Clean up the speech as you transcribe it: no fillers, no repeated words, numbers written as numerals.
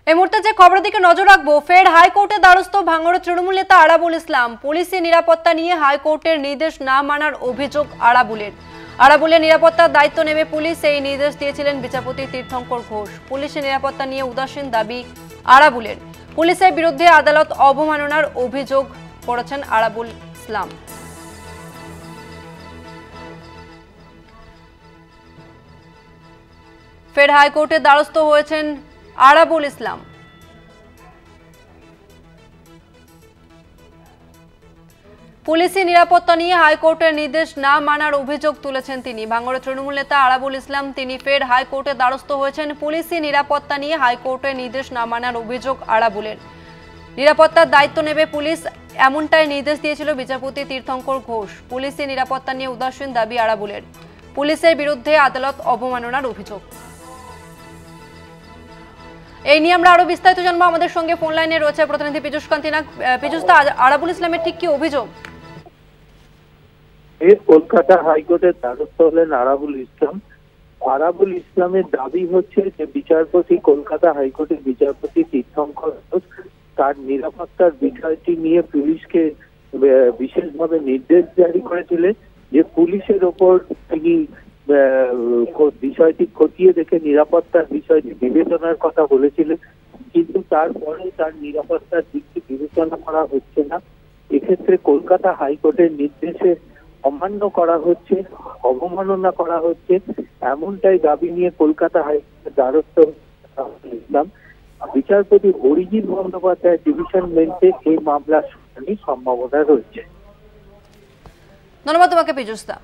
এই মুহূর্তে যে খবরের দিকে নজর রাখবো, ফের হাইকোর্টে দ্বারস্থ ভাঙড়ের তৃণমূল নেতা আরাবুল ইসলাম। পুলিশি নিরাপত্তা নিয়ে হাইকোর্টের নির্দেশ না মানার অভিযোগ আরাবুলের নিরাপত্তার দায়িত্ব নেবে পুলিশ, এই নির্দেশ দিয়েছিলেন বিচারপতি তীর্থঙ্কর ঘোষ। পুলিশের নিরাপত্তা নিয়ে উদাসীন দাবি আরাবুলের। পুলিশের বিরুদ্ধে আদালত অবমাননার অভিযোগ করেছেন আরাবুল ইসলাম। ফের হাইকোর্টে দ্বারস্থ হয়েছেন আরাবুল ইসলাম। পুলিশি নিরাপত্তা নিয়ে হাইকোর্টের নির্দেশ না মানার অভিযোগ তুলেছেন তিনি। ভাঙড়ের তৃণমূল নেতা আরাবুল ইসলাম তিনি ফের হাইকোর্টে দ্বারস্থ হয়েছেন। পুলিশি নিরাপত্তা নিয়ে হাইকোর্টের নির্দেশ না মানার অভিযোগ আরাবুলের। নিরাপত্তার দায়িত্ব নেবে পুলিশ, এমনটাই নির্দেশ দিয়েছিল বিচারপতি তীর্থঙ্কর ঘোষ। পুলিশি নিরাপত্তা নিয়ে উদাসীন দাবি আরাবুলের। পুলিশের বিরুদ্ধে আদালত অবমাননার অভিযোগ। এই নিয়ে আমরা আরো বিস্তারিত জানবো। আমাদের সঙ্গে ফোন লাইনে রয়েছে প্রতিনিধি পীযুষ কান্তি নাগ। পীযুষ, আরাবুল ইসলামের ঠিক কি অভিযোগ? কলকাতা হাইকোর্টের দ্বারস্থ হলেন আরাবুল ইসলামের দাবি হচ্ছে যে বিচারপতি, কলকাতা হাইকোর্টের বিচারপতি তীর্থঙ্কর ঘোষ তার নিরাপত্তার বিষয়টি নিয়ে পুলিশকে বিশেষভাবে নির্দেশ জারি করেছিলেন যে পুলিশের ওপর তিনি বিষয়টি খতিয়ে দেখে নিরাপত্তার বিষয়টি বিবেচনার কথা বলেছিলেন, কিন্তু তারপরে তার নিরাপত্তার দিকটি বিবেচনা করা হচ্ছে না। এক্ষেত্রে কলকাতা হাইকোর্টের নির্দেশে অমান্য করা হচ্ছে, অবমাননা করা হচ্ছে, এমনটাই দাবি নিয়ে কলকাতা হাইকোর্টের দ্বারস্থ ইসলাম। বিচারপতি অরিজিৎ বন্দ্যোপাধ্যায় ডিভিশন বেঞ্চে এই মামলার শুনানির সম্ভাবনা রয়েছে। ধন্যবাদ তোমাকে পীযুষ দা।